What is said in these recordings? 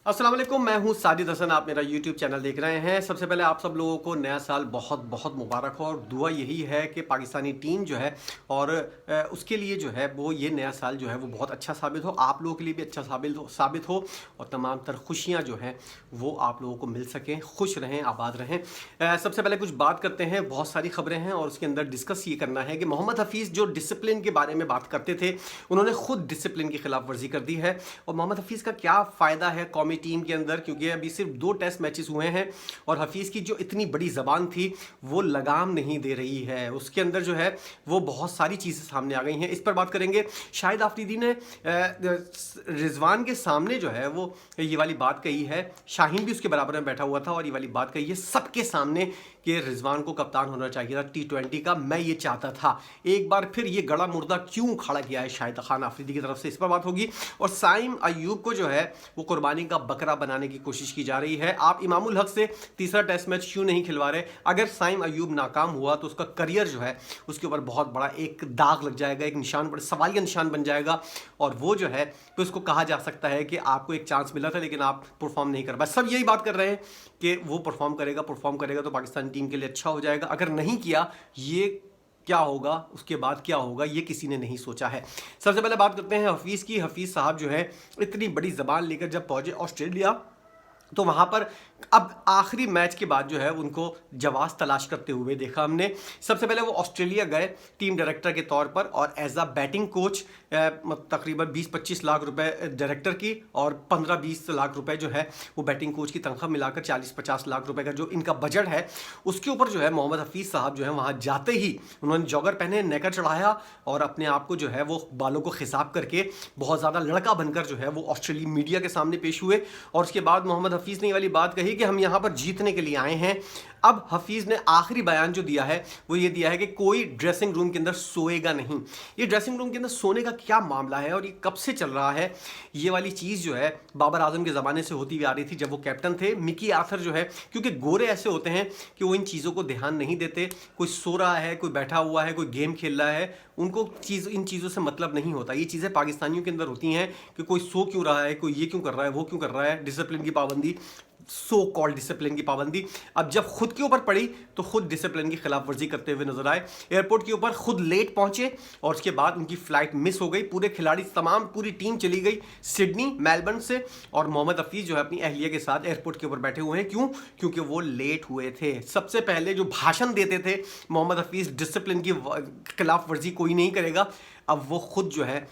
अस्सलाम वालेकुम, मैं हूं साजिद हसन। आप मेरा यूट्यूब चैनल देख रहे हैं। सबसे पहले आप सब लोगों को नया साल बहुत बहुत मुबारक हो और दुआ यही है कि पाकिस्तानी टीम जो है और उसके लिए जो है वो ये नया साल जो है वो बहुत अच्छा साबित हो, आप लोगों के लिए भी अच्छा साबित हो और तमाम तर खुशियां जो हैं वो आप लोगों को मिल सकें। खुश रहें, आबाद रहें। सबसे पहले कुछ बात करते हैं। बहुत सारी खबरें हैं और उसके अंदर डिस्कस ये करना है कि मोहम्मद हफीज़ जो डिसिप्लिन के बारे में बात करते थे, उन्होंने खुद डिसिप्लिन की खिलाफ वर्जी कर दी है। और मोहम्मद हफीज़ का क्या फ़ायदा है कौमी टीम के अंदर, क्योंकि अभी सिर्फ 2 टेस्ट मैचेस हुए हैं और हफीज़ की जो इतनी बड़ी जबान थी वो लगाम नहीं दे रही है। उसके अंदर जो है वो बहुत सारी चीज़ें सामने आ गई हैं, इस पर बात करेंगे। शाहिद आफरीदी ने रिजवान के सामने जो है वो ये वाली बात कही है, शाहीन भी उसके बराबर में बैठा हुआ था और ये वाली बात कही है सबके सामने कि रिजवान को कप्तान होना चाहिए था T20 का, मैं ये चाहता था। एक बार फिर ये गड़ा मुर्दा क्यों खड़ा किया है शाहिद खान आफरीदी की तरफ से, इस पर बात होगी। और साइम अयूब को जो है वो कुर्बानी का बकरा बनाने की कोशिश की जा रही है। आप इमामुल हक से तीसरा टेस्ट मैच क्यों नहीं खिलवा रहे? अगर साइम अयूब नाकाम हुआ तो उसका करियर जो है उसके ऊपर बहुत बड़ा एक दाग लग जाएगा, एक निशान, बड़े सवालिया निशान बन जाएगा। और वो जो है तो उसको कहा जा सकता है कि आपको एक चांस मिला था लेकिन आप परफॉर्म नहीं कर पाए। सब यही बात कर रहे हैं कि वो परफॉर्म करेगा तो पाकिस्तान टीम के लिए अच्छा हो जाएगा। अगर नहीं किया, ये क्या होगा, उसके बाद क्या होगा, ये किसी ने नहीं सोचा है। सबसे पहले बात करते हैं हफीज़ की। हफीज़ साहब जो है इतनी बड़ी ज़बान लेकर जब पहुंचे ऑस्ट्रेलिया, तो वहाँ पर अब आखिरी मैच के बाद जो है उनको जवाब तलाश करते हुए देखा हमने। सबसे पहले वो ऑस्ट्रेलिया गए टीम डायरेक्टर के तौर पर और एज अ बैटिंग कोच तकरीबन 20-25 लाख रुपए डायरेक्टर की और 15-20 लाख रुपए जो है वो बैटिंग कोच की तनख्वाह मिलाकर 40-50 लाख रुपए का जो इनका बजट है, उसके ऊपर जो है मोहम्मद हफीज़ साहब जो है वहाँ जाते ही उन्होंने जॉगर पहने, नेकर चढ़ाया और अपने आप को जो है वो बालों को खिसाब करके बहुत ज़्यादा लड़का बनकर जो है वो ऑस्ट्रेलियन मीडिया के सामने पेश हुए। और उसके बाद मोहम्मद हफीज़ ने ये वाली बात कही कि हम यहाँ पर जीतने के लिए आए हैं। अब हफीज़ ने आखिरी बयान जो दिया है वो ये दिया है कि कोई ड्रेसिंग रूम के अंदर सोएगा नहीं। ये ड्रेसिंग रूम के अंदर सोने का क्या मामला है और ये कब से चल रहा है? ये वाली चीज़ जो है बाबर आजम के ज़माने से होती हुई आ रही थी जब वो कैप्टन थे। मिकी आर्थर जो है, क्योंकि गोरे ऐसे होते हैं कि वो इन चीज़ों को ध्यान नहीं देते। कोई सो रहा है, कोई बैठा हुआ है, कोई गेम खेल रहा है, उनको इन चीज़ों से मतलब नहीं होता। ये चीज़ें पाकिस्तानियों के अंदर होती हैं कि कोई सो क्यों रहा है, कोई ये क्यों कर रहा है, वो क्यों कर रहा है। डिसिप्लिन की पाबंदी, सो कॉल्ड डिसिप्लिन की पाबंदी, अब जब खुद के ऊपर पड़ी तो खुद डिसिप्लिन की खिलाफ वर्जी करते हुए नजर आए। एयरपोर्ट के ऊपर खुद लेट पहुंचे और उसके बाद उनकी फ्लाइट मिस हो गई। पूरे खिलाड़ी, तमाम पूरी टीम चली गई सिडनी, मेलबर्न से और मोहम्मद हफीज़ जो है अपनी अहलिया के साथ एयरपोर्ट के ऊपर बैठे हुए हैं। क्यों? क्योंकि वो लेट हुए थे। सबसे पहले जो भाषण देते थे मोहम्मद हफीज़, डिसिप्लिन की खिलाफ वर्जी कोई नहीं करेगा, अब वो खुद जो है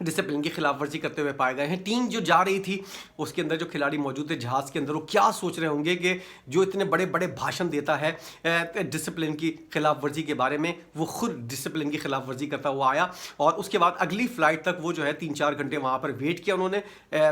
डिसिप्लिन की खिलाफ वर्जी करते हुए पाए गए हैं। टीम जो जा रही थी उसके अंदर जो खिलाड़ी मौजूद थे जहाज़ के अंदर, वो क्या सोच रहे होंगे कि जो इतने बड़े बड़े भाषण देता है डिसिप्लिन की खिलाफ वर्जी के बारे में, वो खुद डिसिप्लिन की खिलाफ वर्जी करता हुआ आया। और उसके बाद अगली फ़्लाइट तक वो जो है 3-4 घंटे वहाँ पर वेट किया उन्होंने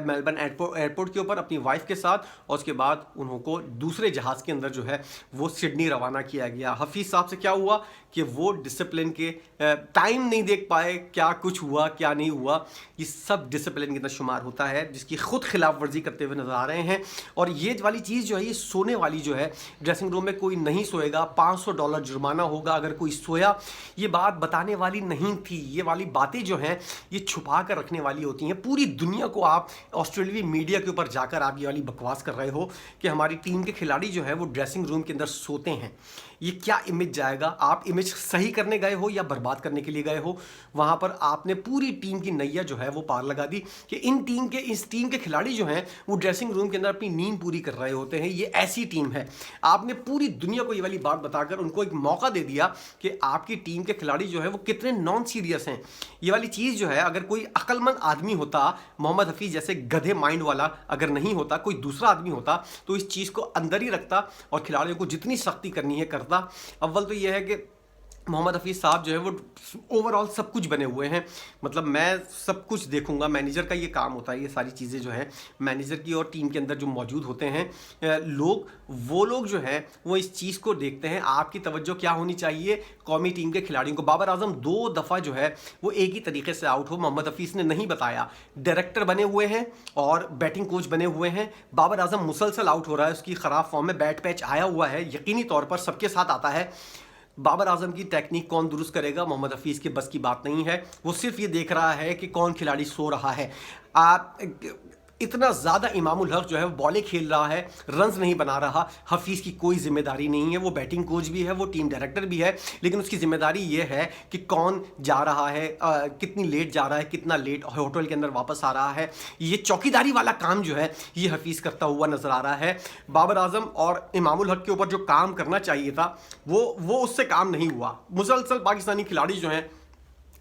मेलबर्न एयरपोर्ट के ऊपर अपनी वाइफ के साथ। और उसके बाद उनको दूसरे जहाज़ के अंदर जो है वो सिडनी रवाना किया गया। हफीज़ साहब से क्या हुआ कि वो डिसिप्लिन के टाइम नहीं देख पाए, क्या कुछ हुआ क्या नहीं हुआ, ये सब डिसिप्लिन के अंदर शुमार होता है जिसकी खुद खिलाफ वर्जी करते हुए नजर आ रहे हैं। और ये वाली चीज़ जो है, ये सोने वाली जो है, ड्रेसिंग रूम में कोई नहीं सोएगा, $500 जुर्माना होगा अगर कोई सोया, ये बात बताने वाली नहीं थी। ये वाली बातें जो हैं ये छुपा कर रखने वाली होती हैं। पूरी दुनिया को आप ऑस्ट्रेलियाई मीडिया के ऊपर जाकर आप ये वाली बकवास कर रहे हो कि हमारी टीम के खिलाड़ी जो है वो ड्रेसिंग रूम के अंदर सोते हैं। ये क्या इमेज जाएगा? आप इमेज सही करने गए हो या बर्बाद करने के लिए गए हो? वहाँ पर आपने पूरी टीम की नैया जो है वो पार लगा दी कि इस टीम के खिलाड़ी जो हैं वो ड्रेसिंग रूम के अंदर अपनी नींद पूरी कर रहे होते हैं। ये ऐसी टीम है। आपने पूरी दुनिया को ये वाली बात बताकर उनको एक मौका दे दिया कि आपकी टीम के खिलाड़ी जो है वो कितने नॉन सीरियस हैं। ये वाली चीज़ जो है, अगर कोई अक्लमंद आदमी होता, मोहम्मद हफीज़ जैसे गधे माइंड वाला अगर नहीं होता, कोई दूसरा आदमी होता, तो इस चीज़ को अंदर ही रखता और खिलाड़ियों को जितनी सख्ती करनी है करता। अव्वल तो यह है कि मोहम्मद हफीज़ साहब जो है वो ओवरऑल सब कुछ बने हुए हैं। मतलब मैं सब कुछ देखूंगा, मैनेजर का ये काम होता है। ये सारी चीज़ें जो हैं मैनेजर की और टीम के अंदर जो मौजूद होते हैं लोग, वो लोग जो हैं वो इस चीज़ को देखते हैं। आपकी तवज्जो क्या होनी चाहिए? कौमी टीम के खिलाड़ियों को। बाबर आजम 2 दफ़ा जो है वो एक ही तरीके से आउट हो, मोहम्मद हफीज़ ने नहीं बताया। डायरेक्टर बने हुए हैं और बैटिंग कोच बने हुए हैं। बाबर आजम मुसलसल आउट हो रहा है, उसकी ख़राब फॉर्म में, बैट पैच आया हुआ है, यकीनी तौर पर सबके साथ आता है। बाबर आजम की टेक्निक कौन दुरुस्त करेगा? मोहम्मद हफीज़ के बस की बात नहीं है। वो सिर्फ ये देख रहा है कि कौन खिलाड़ी सो रहा है। आप इतना ज़्यादा इमामुल हक जो है वो बॉलें खेल रहा है, रन्स नहीं बना रहा। हफीज़ की कोई जिम्मेदारी नहीं है, वो बैटिंग कोच भी है, वो टीम डायरेक्टर भी है, लेकिन उसकी जिम्मेदारी ये है कि कौन जा रहा है, कितनी लेट जा रहा है, कितना लेट होटल के अंदर वापस आ रहा है। ये चौकीदारी वाला काम जो है ये हफीज़ करता हुआ नजर आ रहा है। बाबर आजम और इमामुल हक के ऊपर जो काम करना चाहिए था वो उससे काम नहीं हुआ। मुसलसल पाकिस्तानी खिलाड़ी जो हैं,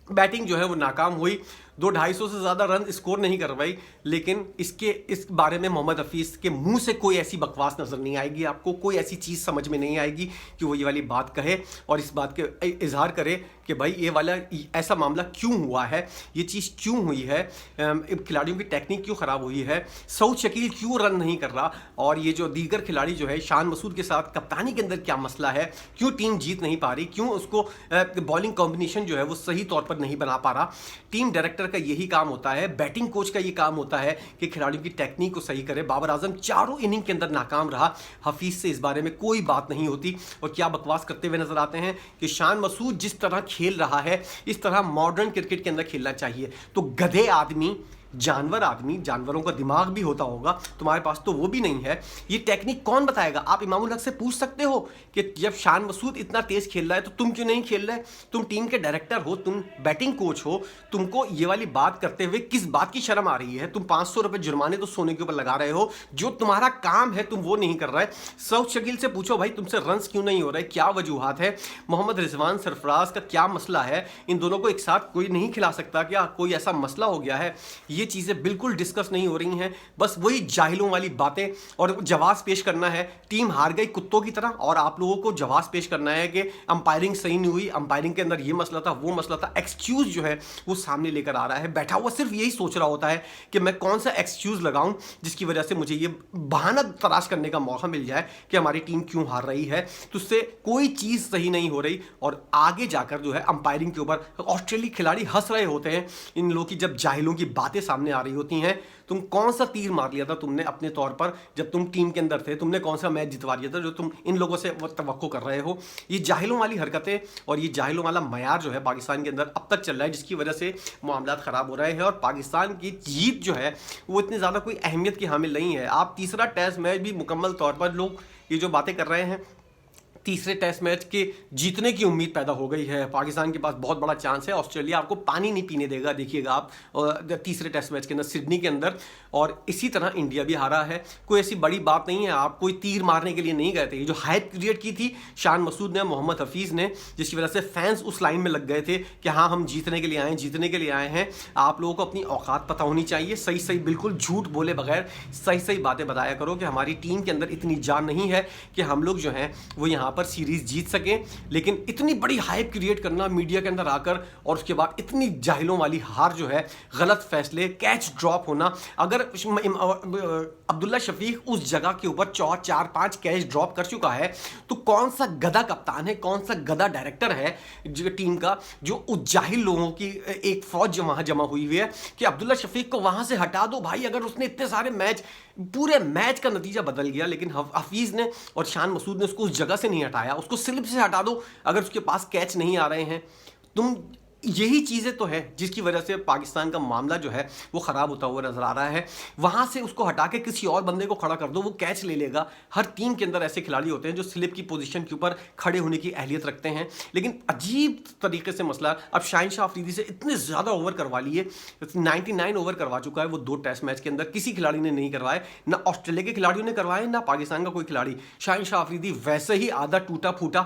बैटिंग जो है वो नाकाम हुई, 200-250 से ज़्यादा रन स्कोर नहीं करवाई, लेकिन इस बारे में मोहम्मद हफीज़ के मुंह से कोई ऐसी बकवास नज़र नहीं आएगी। आपको कोई ऐसी चीज़ समझ में नहीं आएगी कि वो ये वाली बात कहे और इस बात के इजहार करे कि भाई ये वाला ऐसा मामला क्यों हुआ है, ये चीज़ क्यों हुई है, खिलाड़ियों की टेक्निक क्यों ख़राब हुई है, सऊद शकील क्यों रन नहीं कर रहा, और ये जो दीगर खिलाड़ी जो है शान मसूद के साथ कप्तानी के अंदर क्या मसला है, क्यों टीम जीत नहीं पा रही, क्यों उसको बॉलिंग कॉम्बिनेशन जो है वो सही तौर पर नहीं बना पा रहा। टीम डायरेक्टर का यही काम होता है, बैटिंग कोच का ये काम होता है कि खिलाड़ियों की टेक्निक को सही करे। बाबर आजम चारों इनिंग के अंदर नाकाम रहा, हफीज से इस बारे में कोई बात नहीं होती और क्या बकवास करते हुए नजर आते हैं कि शान मसूद जिस तरह खेल रहा है इस तरह मॉडर्न क्रिकेट के अंदर खेलना चाहिए। तो गधे आदमी, जानवर आदमी, जानवरों का दिमाग भी होता होगा, तुम्हारे पास तो वो भी नहीं है। ये टेक्निक कौन बताएगा? आप इमामुल हक से पूछ सकते हो कि जब शान मसूद इतना तेज खेल रहा है तो तुम क्यों नहीं खेल रहे? तुम टीम के डायरेक्टर हो, तुम बैटिंग कोच हो, तुमको ये वाली बात करते हुए किस बात की शर्म आ रही है? तुम 500 रुपए जुर्माने तो सोने के ऊपर लगा रहे हो, जो तुम्हारा काम है तुम वो नहीं कर रहे। सऊद शकील से पूछो भाई तुमसे रन्स क्यों नहीं हो रहे, क्या वजूहात है? मोहम्मद रिजवान सरफराज का क्या मसला है? इन दोनों को एक साथ कोई नहीं खिला सकता क्या? कोई ऐसा मसला हो गया है? ये चीजें बिल्कुल डिस्कस नहीं हो रही हैं, बस वही जाहिलों वाली बातें और जवाब पेश करना है। टीम हार गई कुत्तों की तरह और आप लोगों को जवाब पेश करना है कि अंपायरिंग सही नहीं हुई, अंपायरिंग के अंदर ये मसला था, वो मसला था। एक्सक्यूज जो है वो सामने लेकर आ रहा है, बैठा हुआ सिर्फ यही सोच रहा होता है कि मैं कौन सा एक्सक्यूज लगाऊं जिसकी वजह से मुझे ये बहाना तलाश करने का मौका मिल जाए कि हमारी टीम क्यों हार रही है। तो उससे कोई चीज सही नहीं हो रही और आगे जाकर जो है अंपायरिंग के ऊपर ऑस्ट्रेलियाई खिलाड़ी हंस रहे होते हैं इन लोगों की, जब जाहिलों की बातें सामने आ रही होती हैं। तुम कौन सा तीर मार लिया था तुमने अपने तौर पर जब तुम टीम के अंदर थे? तुमने कौन सा मैच जितवा लिया था जो तुम इन लोगों से तवक्को कर रहे हो? ये जाहिलों वाली हरकतें और ये जाहिलों वाला मयार जो है पाकिस्तान के अंदर अब तक चल रहा है, जिसकी वजह से मामला खराब हो रहे हैं और पाकिस्तान की जीत जो है वो इतनी ज़्यादा कोई अहमियत की हामिल नहीं है। आप तीसरा टेस्ट मैच भी मुकम्मल तौर पर लोग ये जो बातें कर रहे हैं, तीसरे टेस्ट मैच के जीतने की उम्मीद पैदा हो गई है। पाकिस्तान के पास बहुत बड़ा चांस है, ऑस्ट्रेलिया आपको पानी नहीं पीने देगा, देखिएगा आप तीसरे टेस्ट मैच के अंदर सिडनी के अंदर। और इसी तरह इंडिया भी हारा है, कोई ऐसी बड़ी बात नहीं है, आप कोई तीर मारने के लिए नहीं गए थे। ये जो हाइप क्रिएट की थी शान मसूद ने, मोहम्मद हफीज़ ने, जिसकी वजह से फैंस उस लाइन में लग गए थे कि हाँ हम जीतने के लिए आए हैं, जीतने के लिए आए हैं। आप लोगों को अपनी औकात पता होनी चाहिए, सही सही बिल्कुल झूठ बोले बगैर सही सही बातें बताया करो कि हमारी टीम के अंदर इतनी जान नहीं है कि हम लोग जो हैं वो यहाँ पर सीरीज जीत सकें। लेकिन इतनी बड़ी हाइप क्रिएट करना मीडिया के अंदर आकर और उसके बाद इतनी जाहिलों वाली हार जो है, गलत फैसले, कैच ड्रॉप होना। अगर अब्दुल्ला शफीक उस जगह के ऊपर 4-5 कैच ड्रॉप कर चुका है तो कौन सा गधा कप्तान है, कौन सा गधा डायरेक्टर है जो टीम का, जो उस जाहिल लोगों की एक फौज वहां जमा हुई हुई है कि अब्दुल्ला शफीक को वहां से हटा दो भाई। अगर उसने इतने सारे मैच, पूरे मैच का नतीजा बदल गया, लेकिन हफीज़ ने और शान मसूद ने उसको उस जगह से नहीं हटाया, उसको स्लिप से हटा दो अगर उसके पास कैच नहीं आ रहे हैं। तुम यही चीज़ें तो है जिसकी वजह से पाकिस्तान का मामला जो है वो ख़राब होता हुआ नजर आ रहा है। वहाँ से उसको हटा के किसी और बंदे को खड़ा कर दो, वो कैच ले लेगा। हर टीम के अंदर ऐसे खिलाड़ी होते हैं जो स्लिप की पोजीशन के ऊपर खड़े होने की अहलियत रखते हैं, लेकिन अजीब तरीके से मसला अब शाहिन शाह अफरीदी से इतने ज़्यादा ओवर करवा लिए, 99 ओवर करवा चुका है वो 2 टेस्ट मैच के अंदर। किसी खिलाड़ी ने नहीं करवाए, ना ऑस्ट्रेलिया के खिलाड़ियों ने करवाए, ना पाकिस्तान का कोई खिलाड़ी। शाहिन शाह अफरीदी वैसे ही आधा टूटा फूटा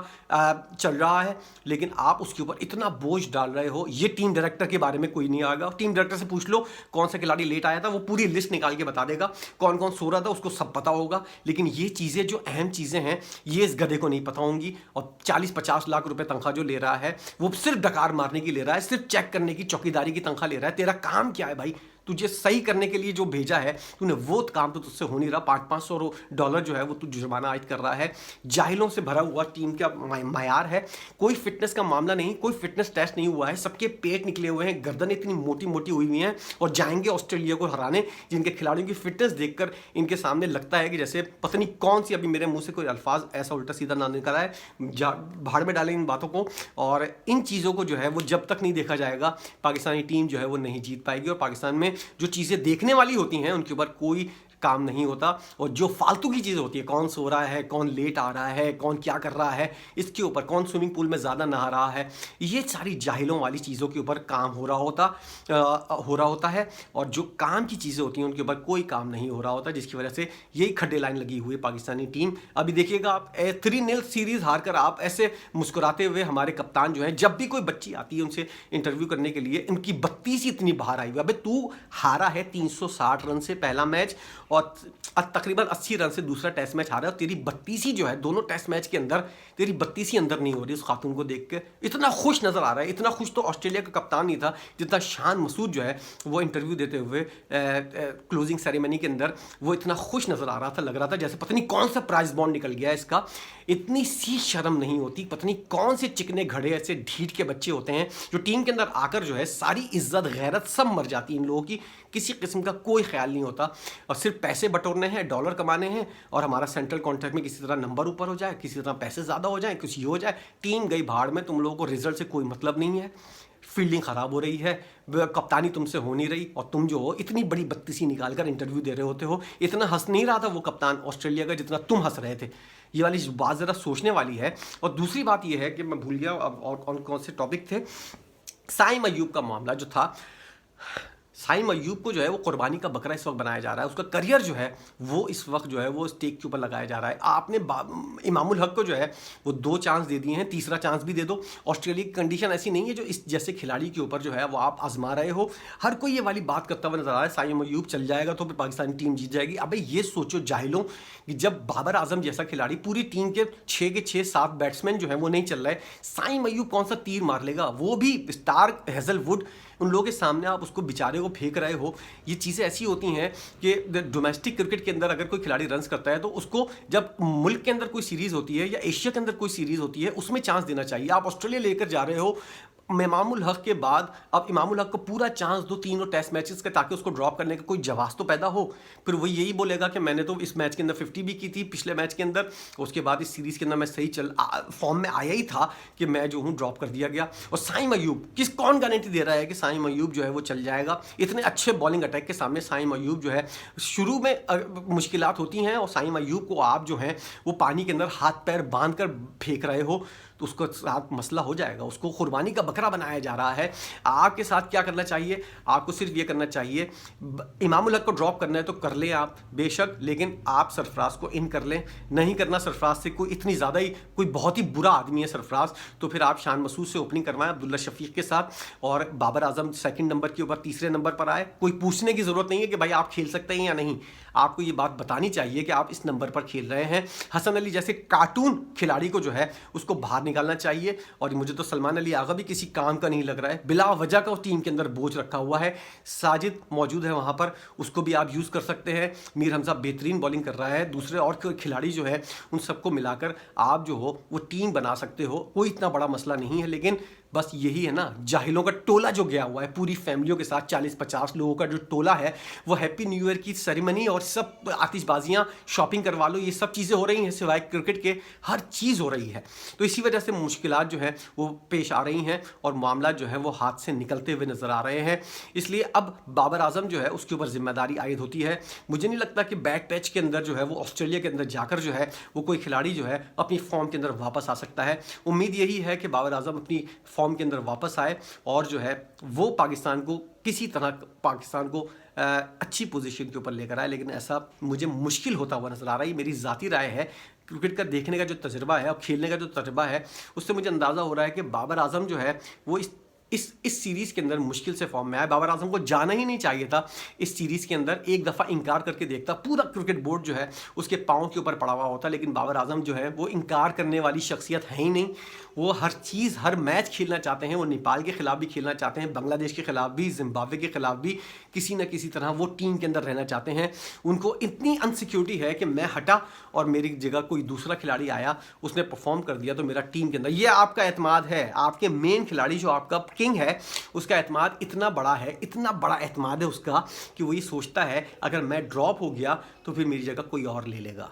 चल रहा है, लेकिन आप उसके ऊपर इतना बोझ डाल रहे हो। ये टीम डायरेक्टर के बारे में कोई नहीं आएगा, टीम डायरेक्टर से पूछ लो कौन सा खिलाड़ी लेट आया था, वो पूरी लिस्ट निकाल के बता देगा, कौन कौन सो रहा था उसको सब पता होगा। लेकिन ये चीज़ें जो अहम चीज़ें हैं ये इस गधे को नहीं पता होंगी। और 40-50 लाख रुपए तनख्वाह जो ले रहा है वो सिर्फ डकार मारने की ले रहा है, सिर्फ चेक करने की, चौकीदारी की तनख्वाह ले रहा है। तेरा काम क्या है भाई? तुझे सही करने के लिए जो भेजा है तूने वो काम तो तुझसे हो नहीं रहा। $500 जो है वो तू जुर्माना आयद कर रहा है। जाहिलों से भरा हुआ टीम का मयार है, कोई फिटनेस का मामला नहीं, कोई फिटनेस टेस्ट नहीं हुआ है। सबके पेट निकले हुए हैं, गर्दन इतनी मोटी मोटी हुई हुई हैं और जाएंगे ऑस्ट्रेलिया को हराने, जिनके खिलाड़ियों की फिटनेस देखकर इनके सामने लगता है कि जैसे पता नहीं कौन सी, अभी मेरे मुंह से कोई अल्फाज ऐसा उल्टा सीधा ना निकला है, भाड़ में डालें इन बातों को। और इन चीज़ों को जो है वो जब तक नहीं देखा जाएगा पाकिस्तानी टीम जो है वो नहीं जीत पाएगी और पाकिस्तान में जो चीज़ें देखने वाली होती हैं उनके ऊपर कोई काम नहीं होता, और जो फालतू की चीज़ें होती है, कौन सो रहा है, कौन लेट आ रहा है, कौन क्या कर रहा है, इसके ऊपर, कौन स्विमिंग पूल में ज़्यादा नहा रहा है, ये सारी जाहिलों वाली चीज़ों के ऊपर काम हो रहा होता है। और जो काम की चीज़ें होती हैं उनके ऊपर कोई काम नहीं हो रहा होता, जिसकी वजह से यही खड्डे लाइन लगी हुई है पाकिस्तानी टीम। अभी देखिएगा आप 3-0 सीरीज़ हारकर आप ऐसे मुस्कुराते हुए हमारे कप्तान जो हैं, जब भी कोई बच्ची आती है उनसे इंटरव्यू करने के लिए, इनकी बत्तीसी इतनी बाहर आई हुई। अबे तू हारा है 360 रन से पहला मैच, और तकरीबन 80 रन से दूसरा टेस्ट मैच हारा है, और तेरी बत्तीसी जो है दोनों टेस्ट मैच के अंदर, तेरी बत्तीसी अंदर नहीं हो रही। उस खातून को देख के इतना खुश नजर आ रहा है, इतना खुश तो ऑस्ट्रेलिया का कप्तान नहीं था जितना शान मसूद जो है वो इंटरव्यू देते हुए क्लोजिंग सेरेमनी के अंदर वो इतना खुश नजर आ रहा था। लग रहा था जैसे पता नहीं कौन सा प्राइज बॉन्ड निकल गया इसका। इतनी सी शर्म नहीं होती, पता नहीं कौन से चिकने घड़े ऐसे ढीठ के बच्चे होते हैं जो टीम के अंदर आकर जो है सारी इज्जत गैरत सब मर जाती है इन लोगों की, किसी किस्म का कोई ख्याल नहीं होता, और सिर्फ पैसे बटोरने हैं, डॉलर कमाने हैं, और हमारा सेंट्रल कॉन्ट्रैक्ट में किसी तरह नंबर ऊपर हो जाए, किसी तरह पैसे ज़्यादा हो जाए, कुछ ये हो जाए, टीम गई भाड़ में। तुम लोगों को रिजल्ट से कोई मतलब नहीं है, फील्डिंग ख़राब हो रही है, कप्तानी तुमसे हो नहीं रही, और तुम जो हो इतनी बड़ी बत्तीसी निकाल कर इंटरव्यू दे रहे होते हो। इतना हंस नहीं रहा था वो कप्तान ऑस्ट्रेलिया का जितना तुम हंस रहे थे। ये वाली बात ज़रा सोचने वाली है। और दूसरी बात ये है कि मैं भूल गया अब और कौन कौन से टॉपिक थे। साइम अय्यूब का मामला जो था, साइम अय्यूब को जो है वो कुर्बानी का बकरा इस वक्त बनाया जा रहा है। उसका करियर जो है वो इस वक्त जो है वो स्टेक के ऊपर लगाया जा रहा है। आपने इमामुल हक को जो है वो 2 चांस दे दिए हैं, तीसरा चांस भी दे दो। ऑस्ट्रेलिया की कंडीशन ऐसी नहीं है जो इस जैसे खिलाड़ी के ऊपर जो है वो आप आजमा रहे हो। हर कोई ये वाली बात करता हुआ नजर आ रहा है, साइम अय्यूब चल जाएगा तो फिर पाकिस्तानी टीम जीत जाएगी। अबे ये सोचो जाहिलों कि जब बाबर आजम जैसा खिलाड़ी पूरी टीम के 6 बैट्समैन जो है वो नहीं चल रहे, साइम अय्यूब कौन सा तीर मार लेगा, वो भी स्टार्क हेजलवुड, उन लोगों के सामने आप उसको बेचारे को फेंक रहे हो। ये चीज़ें ऐसी होती हैं कि डोमेस्टिक क्रिकेट के अंदर अगर कोई खिलाड़ी रन्स करता है तो उसको जब मुल्क के अंदर कोई सीरीज़ होती है या एशिया के अंदर कोई सीरीज़ होती है उसमें चांस देना चाहिए। आप ऑस्ट्रेलिया लेकर जा रहे हो इमामुल हक के बाद, अब इमामुल हक को पूरा चांस दो तीनों टेस्ट मैचेस का, ताकि उसको ड्रॉप करने का कोई जवाब तो पैदा हो। फिर वो यही बोलेगा कि मैंने तो इस मैच के अंदर 50 भी की थी पिछले मैच के अंदर, उसके बाद इस सीरीज़ के अंदर मैं सही फॉर्म में आया ही था कि मैं जो हूँ ड्रॉप कर दिया गया। और साइम अय्यूब कौन गारंटी दे रहा है कि साइम अय्यूब जो है वो चल जाएगा? इतने अच्छे बॉलिंग अटैक के सामने साइम अय्यूब जो है शुरू में मुश्किलात होती हैं, और साइम अय्यूब को आप जो हैं वो पानी के अंदर हाथ पैर बांध कर फेंक रहे हो तो उसको साथ मसला हो जाएगा। उसको कुर्बानी का बकरा बनाया जा रहा है। आपके साथ क्या करना चाहिए? आपको सिर्फ ये करना चाहिए, इमामुल हक को ड्रॉप करना है तो कर लें आप बेशक, लेकिन आप सरफराज को इन कर लें। नहीं करना सरफराज से, कोई इतनी ज़्यादा ही कोई बहुत ही बुरा आदमी है सरफराज, तो फिर आप शान मसूद से ओपनिंग करवाएं अब्दुल्ला शफीक के साथ, और बाबर आजम सेकंड नंबर के ऊपर तीसरे नंबर पर आए। कोई पूछने की ज़रूरत नहीं है कि भाई आप खेल सकते हैं या नहीं, आपको ये बात बतानी चाहिए कि आप इस नंबर पर खेल रहे हैं। हसन अली जैसे कार्टून खिलाड़ी को जो है उसको बाहर निकालना चाहिए। और मुझे तो सलमान अली आगा भी किसी काम का नहीं लग रहा है, बिला वजह का उस टीम के अंदर बोझ रखा हुआ है। साजिद मौजूद है वहां पर, उसको भी आप यूज़ कर सकते हैं। मीर हमजा बेहतरीन बॉलिंग कर रहा है, दूसरे और खिलाड़ी जो है उन सबको मिलाकर आप जो हो वो टीम बना सकते हो। कोई इतना बड़ा मसला नहीं है, लेकिन बस यही है ना, जाहिलों का टोला जो गया हुआ है पूरी फैमिलियों के साथ, 40-50 लोगों का जो टोला है वो हैप्पी न्यू ईयर की सेरेमनी और सब आतिशबाजियां, शॉपिंग करवा लो, ये सब चीज़ें हो रही हैं सिवाय क्रिकेट के, हर चीज़ हो रही है। तो इसी वजह से मुश्किलात जो है वो पेश आ रही हैं और मामला जो है वो हाथ से निकलते हुए नज़र आ रहे हैं। इसलिए अब बाबर आजम जो है उसके ऊपर जिम्मेदारी आयद होती है। मुझे नहीं लगता कि बैक पैच के अंदर जो है वो ऑस्ट्रेलिया के अंदर जाकर जो है वो कोई खिलाड़ी जो है अपनी फॉर्म के अंदर वापस आ सकता है। उम्मीद यही है कि बाबर आजम अपनी फॉर्म के अंदर वापस आए और जो है वो पाकिस्तान को किसी तरह अच्छी पोजीशन के ऊपर लेकर आए, लेकिन ऐसा मुझे मुश्किल होता हुआ नजर आ रहा है। मेरी ज़ाती राय है, क्रिकेट का देखने का जो तजुर्बा है और खेलने का जो तजुर्बा है उससे मुझे अंदाज़ा हो रहा है कि बाबर आजम जो है वो इस सीरीज़ के अंदर मुश्किल से फॉर्म में आया। बाबर आजम को जाना ही नहीं चाहिए था इस सीरीज़ के अंदर, एक दफ़ा इनकार करके देखता, पूरा क्रिकेट बोर्ड जो है उसके पाँव के ऊपर पड़ा हुआ होता। लेकिन बाबर आजम जो है वो इनकार करने वाली शख्सियत है ही नहीं, वो हर चीज़ हर मैच खेलना चाहते हैं। वो नेपाल के ख़िलाफ़ भी खेलना चाहते हैं, बांग्लादेश के ख़िलाफ़ भी, जिम्बाब्वे के ख़िलाफ़ भी, किसी न किसी तरह वो टीम के अंदर रहना चाहते हैं। उनको इतनी अनसिक्योरिटी है कि मैं हटा और मेरी जगह कोई दूसरा खिलाड़ी आया, उसने परफॉर्म कर दिया तो मेरा टीम के अंदर, ये आपका एतमाद है, आपके मेन खिलाड़ी जो आपका किंग है उसका एतमाद इतना बड़ा है, इतना बड़ा एतमाद है उसका कि वो ये सोचता है अगर मैं ड्रॉप हो गया तो फिर मेरी जगह कोई और ले लेगा।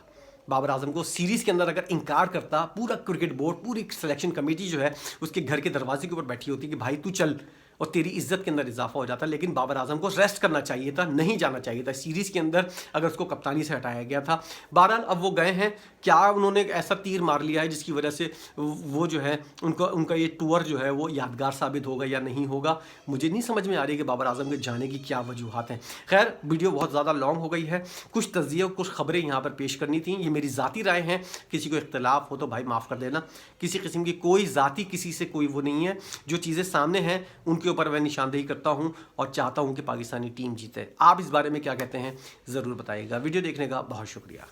बाबर आजम को सीरीज़ के अंदर अगर इनकार करता, पूरा क्रिकेट बोर्ड, पूरी सिलेक्शन कमेटी जो है उसके घर के दरवाजे के ऊपर बैठी होती कि भाई तू चल, और तेरी इज्जत के अंदर इजाफा हो जाता। लेकिन बाबर आजम को रेस्ट करना चाहिए था, नहीं जाना चाहिए था सीरीज़ के अंदर अगर उसको कप्तानी से हटाया गया था। बहरहाल अब वो गए हैं, क्या उन्होंने एक ऐसा तीर मार लिया है जिसकी वजह से वो जो है उनका ये टूर जो है वो यादगार साबित होगा या नहीं होगा, मुझे नहीं समझ में आ रही कि बाबर आजम के जाने की क्या वजूहत हैं। खैर वीडियो बहुत ज़्यादा लॉन्ग हो गई है, कुछ तज़िया कुछ खबरें यहाँ पर पेश करनी थी, ये मेरी ज़ाती राय है, किसी को इख्तलाफ हो तो भाई माफ़ कर देना। किसी किस्म की कोई ज़ाती किसी से कोई वो नहीं है, जो चीज़ें सामने हैं उनके ऊपर मैं निशानदेही करता हूँ और चाहता हूँ कि पाकिस्तानी टीम जीते। आप इस बारे में क्या कहते हैं ज़रूर बताइएगा। वीडियो देखने का बहुत शुक्रिया।